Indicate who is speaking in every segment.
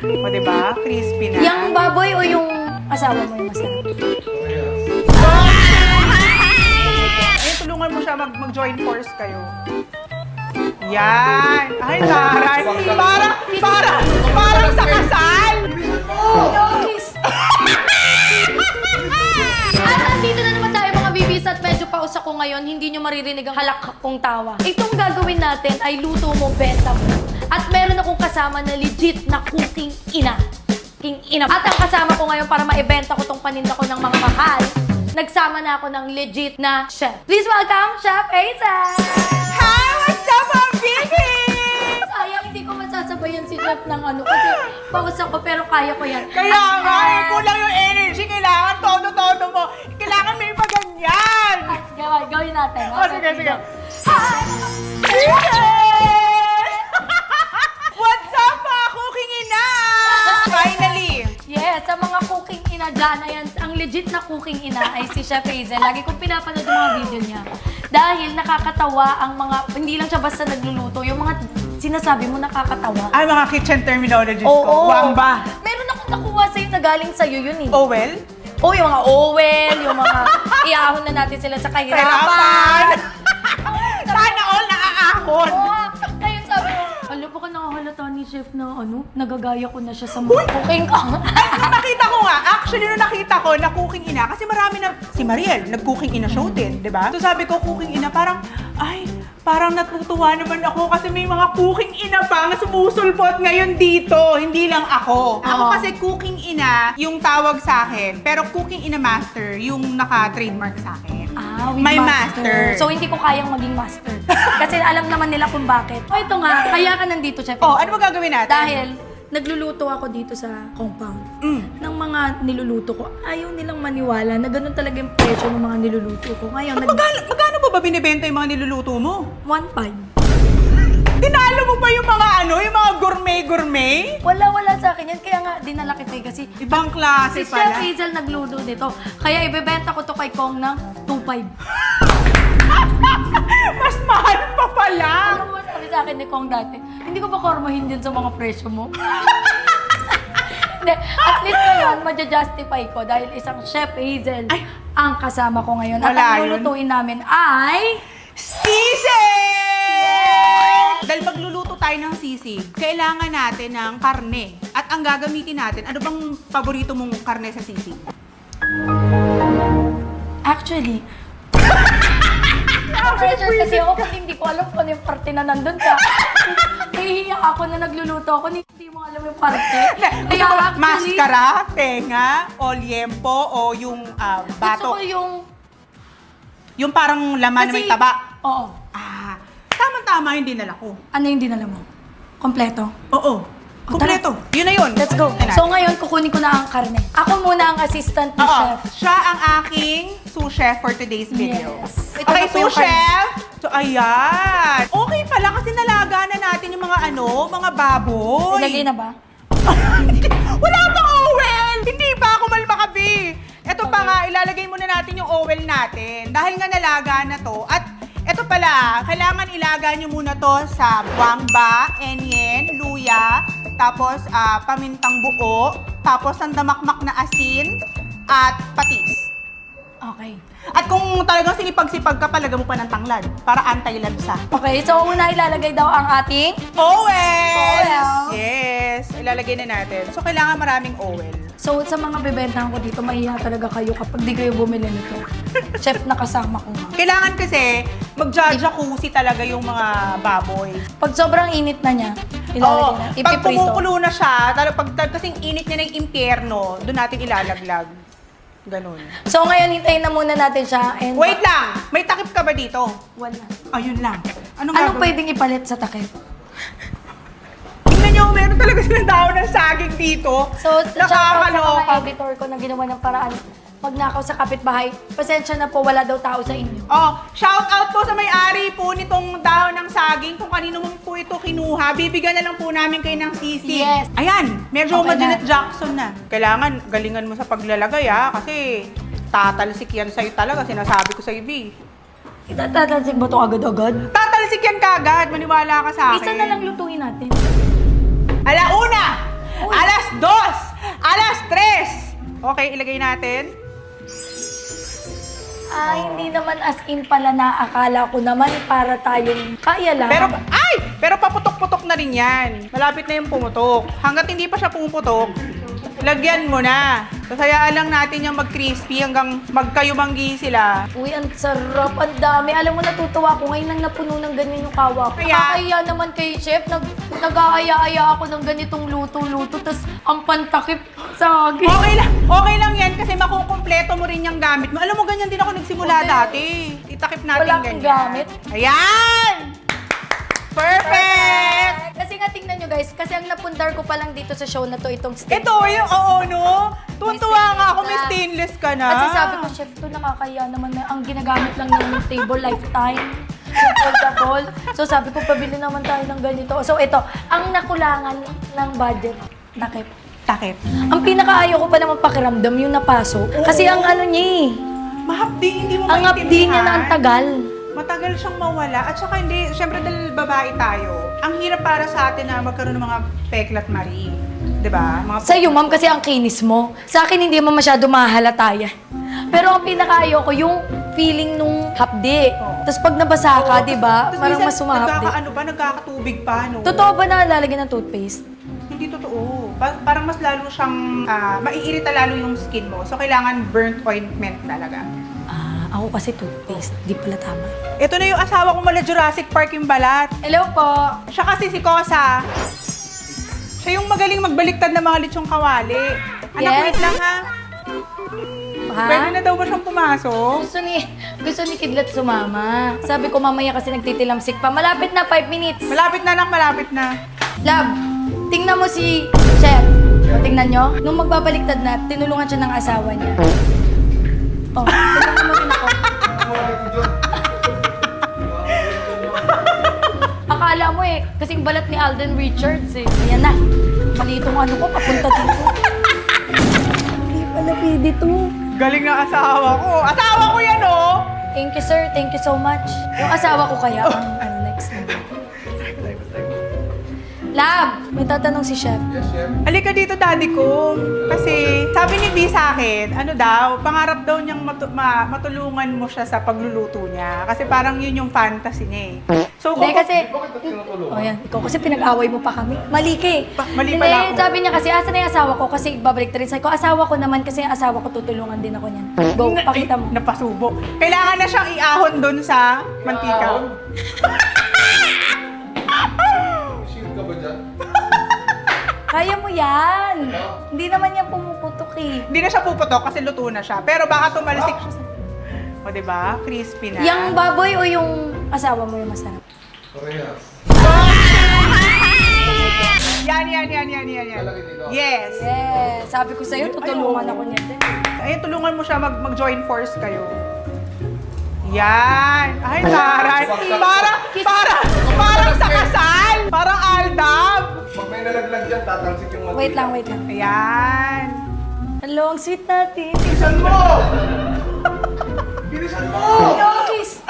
Speaker 1: O, diba? Crispy na.
Speaker 2: Yung baboy o yung asawa mo yung masarap?
Speaker 1: Ayun, tulungan mo siya mag-join force kayo. Yan! Ay, taray! Parang sa kasal!
Speaker 2: Guys! At nandito na naman tayo mga bibis at medyo paus ako ngayon, hindi nyo maririnig ang halak kong tawa. Itong gagawin natin ay luto mo, benta mo. At meron akong kasama na legit na cooking ina. King ina. At ang kasama ko ngayon para maibenta ko tong paninda ko ng mga mahal, nagsama na ako ng legit na chef. Please welcome, Chef Hazel!
Speaker 1: Hi! What's up, mga baby?
Speaker 2: Sayang, hindi ko masasabayan si Chef ng ano kasi paus ako pero kaya ko yan.
Speaker 1: Kaya nga, kulang yung energy. Kailangan todo-todo mo. Kailangan may paganyan.
Speaker 2: Gawin natin.
Speaker 1: Oh, sige.
Speaker 2: Hi!
Speaker 1: What's up, mga cooking ina? Finally!
Speaker 2: Yes, sa mga cooking ina dyan, ayan, ang legit na cooking ina ay si Chef Hazel. Lagi kong pinapanood yung mga video niya. Dahil nakakatawa ang mga, hindi lang siya basta nagluluto, yung mga sinasabi mo nakakatawa.
Speaker 1: Ay, mga kitchen terminologies
Speaker 2: Oo.
Speaker 1: ko. Wamba.
Speaker 2: Meron akong nakuha sa'yo na galing sa'yo yun eh.
Speaker 1: Oh, well?
Speaker 2: Oh, yung mga owel, yung mga iahon na natin sila sa kahirapan.
Speaker 1: Sana all naaahon.
Speaker 2: Oo, kaya sabi ko, alam po ka nakahalata ni Chef na ano, nagagaya ko na siya sa mga cooking ko.
Speaker 1: Nung nakita ko nga, actually nung nakita ko na cooking ina, kasi marami na, si Mariel, nag-cooking ina show din, di ba? So sabi ko, cooking ina, parang natutuwa naman ako kasi may mga cooking ina pa na sumusulpot ngayon dito, hindi lang ako. Ako
Speaker 2: Oo.
Speaker 1: kasi cooking ina yung tawag sa akin, pero cooking ina master yung naka-trademark sa akin.
Speaker 2: Ah, with
Speaker 1: May master.
Speaker 2: So, hindi ko kayang maging master. Kasi alam naman nila kung bakit. O, ito nga, kaya ka nandito, Chef.
Speaker 1: Oh, ano ba gagawin natin?
Speaker 2: Dahil, nagluluto ako dito sa compound. Ng mga niluluto ko, ayaw nilang maniwala na ganun talaga yung presyo ng mga niluluto ko. Ngayon,
Speaker 1: Magkano ba binibenta yung mga niluluto mo?
Speaker 2: 1.5.
Speaker 1: Tinalo mo pa yung mga yung mga gourmet?
Speaker 2: Wala sa akin yan. Kaya nga, dinala kita eh, kasi
Speaker 1: Ibang klase
Speaker 2: si Chef
Speaker 1: pala.
Speaker 2: Hazel nagluto dito. Kaya ibebenta ko to kay Kong ng 2.5.
Speaker 1: Mas mahal pa pala.
Speaker 2: Ano mo sabi sa akin ni Kong dati? Hindi ko ba kormahin din sa mga presyo mo? Hindi, at least ngayon, madja-justify ko dahil isang Chef Hazel ang kasama ko ngayon. At
Speaker 1: Wala
Speaker 2: ang
Speaker 1: yun.
Speaker 2: lulutuin namin ay...
Speaker 1: Sisig! Dahil magluluto tayo ng sisig, kailangan natin ng karne. At ang gagamitin natin, ano bang paborito mong karne sa sisig?
Speaker 2: Actually, pressure kasi ako kasi hindi ko alam kung ano yung parte na nandun ka. Nahihiya ako na nagluluto ako, hindi mo alam yung parte.
Speaker 1: Gusto ko maskara, tenga, o liempo, o yung
Speaker 2: gusto
Speaker 1: bato.
Speaker 2: ko yung...
Speaker 1: Yung parang laman na may taba.
Speaker 2: Oo.
Speaker 1: Tama-tama yung dinala ko.
Speaker 2: Ano yung dinala mo? Kompleto?
Speaker 1: Oo. Kompleto. Yun na yun.
Speaker 2: Let's go.
Speaker 1: Tingnan.
Speaker 2: So ngayon, kukunin ko na ang karne. Ako muna ang assistant ni
Speaker 1: Oo.
Speaker 2: Chef.
Speaker 1: Siya ang aking sous chef for today's video.
Speaker 2: Yes. Ito
Speaker 1: Okay,
Speaker 2: na po yung
Speaker 1: sous chef. So, ayan. Okay pala kasi nalaga na natin yung mga mga baboy.
Speaker 2: Ilagay na ba?
Speaker 1: Wala pang owel! Hindi pa ako malmakabi. Ito pa nga, ilalagay muna natin yung owel natin. Dahil nga nalaga na to. At ito pala, kailangan ilaga nyo muna to sa wangba, enyen, luya, tapos pamintang buo, tapos sandamakmak na asin, at patis.
Speaker 2: Okay.
Speaker 1: At kung talagang sinipag-sipag ka, palagay mo pa ng tanglad para anti-lansa.
Speaker 2: Okay, so una ilalagay daw ang ating...
Speaker 1: Owel!
Speaker 2: Owel.
Speaker 1: Yes, ilalagay na natin. So, kailangan maraming owel.
Speaker 2: So sa mga bebentahan ko dito, mahiya talaga kayo kapag di kayo bumili nito. Chef na kasama ko nga.
Speaker 1: Kailangan kasi mag-jacuzzi talaga yung mga baboy.
Speaker 2: Pag sobrang init na niya,
Speaker 1: Oo,
Speaker 2: ilalagay na.
Speaker 1: pag
Speaker 2: Ipiprito.
Speaker 1: kumukulo na siya, pag kasing init niya ng impyerno, doon natin ilalaglag. Ganun.
Speaker 2: So ngayon, hintayin na muna natin siya. And
Speaker 1: Wait lang! May takip ka ba dito?
Speaker 2: Wala.
Speaker 1: Ayun lang. Anong
Speaker 2: Anong
Speaker 1: gagawin?
Speaker 2: pwedeng ipalit sa takip?
Speaker 1: Tingnan nyo, meron talaga silang dahon ng saging dito.
Speaker 2: So, shoutout sa mga
Speaker 1: Nakakaloka.
Speaker 2: editor ko na ginawa ng paraan. Pag nakaw sa kapitbahay, pasensya na po, wala daw tao sa inyo.
Speaker 1: Oh, shout out po sa may-ari po nitong dahon ng saging. Kung kanino mo po ito kinuha, bibigyan na lang po namin kayo ng sisig.
Speaker 2: Yes.
Speaker 1: Ayan, medyo
Speaker 2: Okay
Speaker 1: Janet
Speaker 2: na.
Speaker 1: Jackson na. Kailangan galingan mo sa paglalagay kasi tatalsik yan sa'yo talaga, sinasabi ko sa'yo, B.
Speaker 2: Itatatalsik ba ito agad-agad?
Speaker 1: Tatalsik yan kagad, maniwala ka sa akin.
Speaker 2: Isa na lang lutuin natin.
Speaker 1: Alauna!
Speaker 2: Uy.
Speaker 1: Alas Okay, ilagay natin.
Speaker 2: Hindi naman as in pala na akala ko naman para tayong kaya lang.
Speaker 1: Pero paputok-putok na rin yan. Malapit na yung pumutok. Hanggat hindi pa siya pumuputok, lagyan mo na. Tapos hayaan lang natin yung mag-crispy hanggang magkayumanggi sila.
Speaker 2: Uy, ang sarap, ang dami. Alam mo, natutuwa ako ngayon nang napuno ng ganyan yung kawa ko.
Speaker 1: Kaya-
Speaker 2: Nakakaya naman kay Chef, nag-aaya-aya ako ng ganitong luto-luto, tas ang pantakip sa akin.
Speaker 1: Okay lang yan kasi makukumpleto mo rin yung gamit mo. Alam mo, ganyan din ako nagsimula
Speaker 2: Okay.
Speaker 1: dati. Itakip natin
Speaker 2: Wala akong
Speaker 1: ganyan.
Speaker 2: gamit.
Speaker 1: Ayan! Perfect!
Speaker 2: Kasi nga tingnan nyo guys, kasi ang napundar ko pa lang dito sa show na to, itong steak.
Speaker 1: Ito, no? Tuwan-tuwa
Speaker 2: May
Speaker 1: nga ako, may
Speaker 2: stainless
Speaker 1: stainless ka na.
Speaker 2: Kasi sabi ko, Chef, to nakakaya naman. Ang ginagamit lang ng table lifetime. Foldable. So sabi ko, pabili naman tayo ng ganito. So ito, ang nakulangan ng budget, takip.
Speaker 1: Takip.
Speaker 2: Ang pinakaayaw ko pa naman pakiramdam yung napaso. Kasi ang ano niya eh,
Speaker 1: Mahapdi, hindi mo
Speaker 2: ang update niya na ang tagal.
Speaker 1: Matagal siyang mawala. At saka hindi, syempre dahil babae tayo, ang hirap para sa atin na magkaroon ng mga peklat mari. Diba?
Speaker 2: Sa'yo, ma'am, kasi ang kinis mo. Sa akin, hindi mo masyado mahalata yan. Pero ang pinakaayaw ko, yung feeling nung hapdi.
Speaker 1: Oo.
Speaker 2: Tapos pag nabasa ka, di ba?
Speaker 1: Tapos
Speaker 2: Parang
Speaker 1: minsan,
Speaker 2: mas sumahapdi.
Speaker 1: nagkakatubig pa, no?
Speaker 2: Totoo ba na lalagyan ng toothpaste?
Speaker 1: Hindi totoo. Parang mas lalo siyang, maiirita lalo yung skin mo. So, kailangan burnt ointment talaga.
Speaker 2: Ako kasi toothpaste. Di pala tama.
Speaker 1: Ito na yung asawa ko mala Jurassic Park yung balat.
Speaker 2: Hello po.
Speaker 1: Siya kasi si Kosa. Siya yung magaling magbaliktad ng mga lechong kawali. Anak,
Speaker 2: Yes.
Speaker 1: wait lang ha. Pwede na daw ba siyang pumasok?
Speaker 2: Gusto ni Kidlat sumama. Sabi ko mamaya kasi nagtitilamsik pa. Malapit na, 5 minutes.
Speaker 1: Malapit na lang, malapit na.
Speaker 2: Love, tingnan mo si Chef. O, tingnan nyo. Nung magbabaliktad na, tinulungan siya ng asawa niya. Oh, tulungan mo rin ako. Akala mo eh, kasing balat ni Alden Richards eh. Ayan na. Mali itong ano ko, papunta dito. Hindi pala pwede to.
Speaker 1: Galing na asawa ko. Asawa ko yan, oh!
Speaker 2: Thank you, sir. Thank you so much. Yung asawa ko kaya ang next mo. Lab, may tatanong si Chef.
Speaker 1: Halika dito, daddy ko. Kasi sabi ni B sa akin, ano daw, pangarap daw niyang matulungan mo siya sa pagluluto niya. Kasi parang yun yung fantasy niya eh. So,
Speaker 2: Hindi kasi... Oh, yan. Ikaw kasi pinag-away mo pa kami. Mali ka eh.
Speaker 1: Mali
Speaker 2: Hindi,
Speaker 1: pala ako.
Speaker 2: sabi niya kasi, asa na yung asawa ko? Kasi babalik rin. Sabi ko, asawa ko naman kasi yung asawa ko tutulungan din ako niyan. Go, pakita mo.
Speaker 1: Napasubo. Kailangan na siyang iahon dun sa mantika.
Speaker 3: Shield ka ba dyan?
Speaker 2: Kaya mo yan. Hindi naman yan pumuputok eh.
Speaker 1: Hindi na siya puputok kasi luto na siya. Pero baka tumalisik siya. O, diba? Crispy na.
Speaker 2: Yung baboy o yung asawa mo yung masarap?
Speaker 3: Parehas.
Speaker 1: Yan.
Speaker 3: Lalaki dito.
Speaker 1: Yes.
Speaker 2: Yes. Sabi ko sa'yo, tutulungan ako niyan din.
Speaker 1: Ayun, tulungan mo siya mag-join force kayo. Yan. Ay, taray. Parang sa kasal. Parang Aldab.
Speaker 3: Pag may nalaglag dyan, tatalsik yung mantika.
Speaker 2: Wait lang.
Speaker 1: Ayan.
Speaker 2: Hello, ang sweet natin.
Speaker 3: Bilisan mo! Bilisan mo!
Speaker 2: Yokis!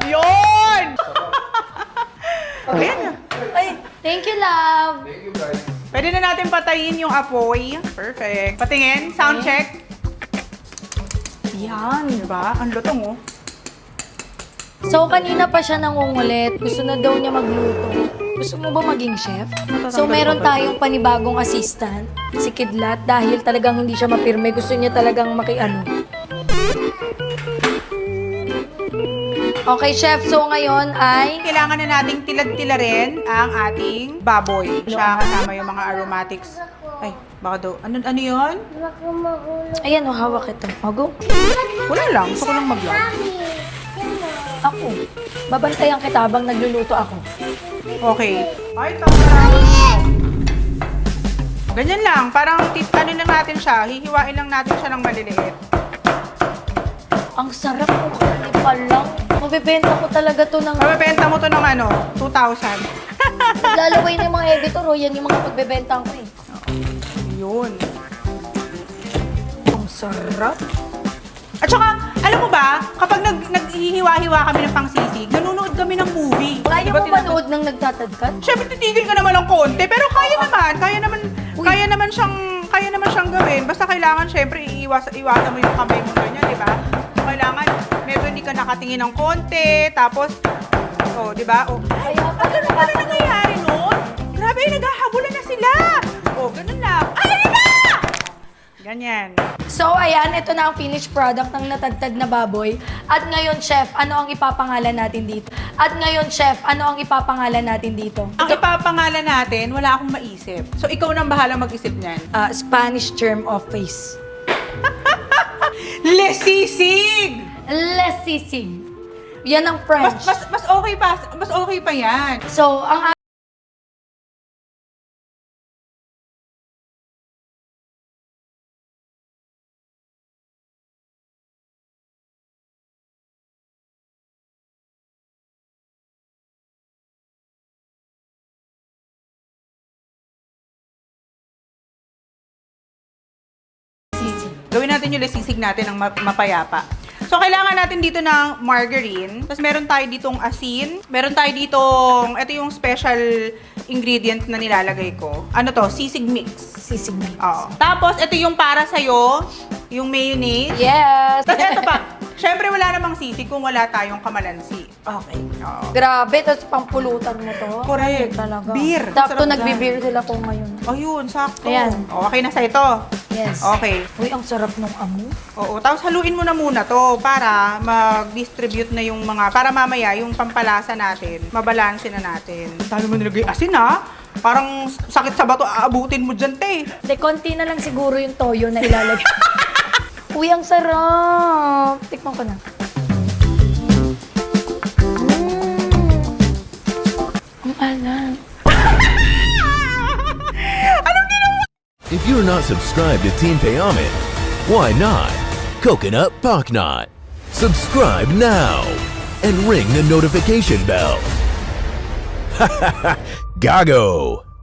Speaker 1: Yun! Ayan na.
Speaker 2: Ay, thank you, love.
Speaker 3: Thank you guys.
Speaker 1: Pwede na natin patayin yung apoy. Perfect. Patingin, sound check.
Speaker 2: Yan.
Speaker 1: Diba? Ang lutong, oh.
Speaker 2: So, kanina pa siya nangungulit. Gusto na daw niya magluto. Gusto mo ba maging chef? So, meron tayong panibagong assistant, si Kidlat, dahil talagang hindi siya mapirme. Gusto niya talagang makiano. Okay, chef. So, ngayon ay...
Speaker 1: Kailangan na nating tilad-tila rin ang ating baboy. Siya kasama yung mga aromatics. Ay, baka daw. Ano yun?
Speaker 2: Ayan, hawak ito. Mago.
Speaker 1: Wala lang. Gusto ko lang mag-vlog.
Speaker 2: Ako. Babantayan kita habang nagluluto ako.
Speaker 1: Okay. Ay, tama. Ganyan lang. Parang ano lang natin siya. Hihiwain lang natin siya ng maliliit.
Speaker 2: Ang sarap ko kasi pa lang. Mabibenta ko talaga to ng...
Speaker 1: Mabibenta mo to ng 2,000.
Speaker 2: Lalaway na yung mga editor, yan yung mga pagbebenta ko eh.
Speaker 1: Yun.
Speaker 2: Ang sarap.
Speaker 1: At saka, alam mo ba, kapag naghihiwa-hiwa kami ng pangsisig, nanonood kami ng movie.
Speaker 2: Kaya
Speaker 1: Diba
Speaker 2: mo manood ng nagtatadkad?
Speaker 1: Siyempre, titigil ka naman ng konti, pero kaya naman rin. Basta kailangan, syempre, iwasan mo yung kamay mo ganyan, di ba? So, kailangan, medyo hindi ka nakatingin ng konti, tapos, di ba?
Speaker 2: Kaya
Speaker 1: Ano pala nangyayari nun? Grabe, naghahabulan na sila. Ganun lang. Ay, na! Ganyan.
Speaker 2: So, ayan, ito na ang finished product ng natagtad na baboy. At ngayon, chef, ano ang ipapangalan natin dito?
Speaker 1: Ang ipapangalan natin, wala akong maisip. So, ikaw nang bahala mag-isip niyan.
Speaker 2: Spanish term of face.
Speaker 1: Lesisig!
Speaker 2: Lesisig. Yan ang French.
Speaker 1: Mas okay pa yan.
Speaker 2: So, ang
Speaker 1: Gawin natin yung lesisig natin ng mapayapa. So, kailangan natin dito ng margarine. Tapos, meron tayo ditong asin. Meron tayo ditong, ito yung special ingredient na nilalagay ko. Ano to? Sisig mix.
Speaker 2: sisig mix.
Speaker 1: Oo. Tapos, ito yung para sa'yo, yung mayonnaise.
Speaker 2: Yes!
Speaker 1: Tapos, ito pa. Syempre, wala namang sisig kung wala tayong kamalansi.
Speaker 2: Okay.
Speaker 1: Oo.
Speaker 2: Grabe, tapos pampulutan mo to.
Speaker 1: Correct.
Speaker 2: Talaga.
Speaker 1: Beer.
Speaker 2: Sakto
Speaker 1: Sarap
Speaker 2: nagbe-beer sila po ngayon.
Speaker 1: Ayun, sakto.
Speaker 2: Ayan.
Speaker 1: Okay na sa ito.
Speaker 2: Yes.
Speaker 1: Okay.
Speaker 2: Uy, ang sarap nung amo.
Speaker 1: Oo, tapos haluin mo na muna to para mag-distribute na yung para mamaya yung pampalasa natin, mabalanse na natin. Dami mo nilagay asin ha? Parang sakit sa bato, aabutin mo dyan, te.
Speaker 2: De, konti na lang siguro yung toyo na ilalagay. Uy, ang sarap. Tikman ko na. Ang alam.
Speaker 4: If you're not subscribed to Team Payaman, why not? Coconut Paknot. Subscribe now and ring the notification bell. Gago!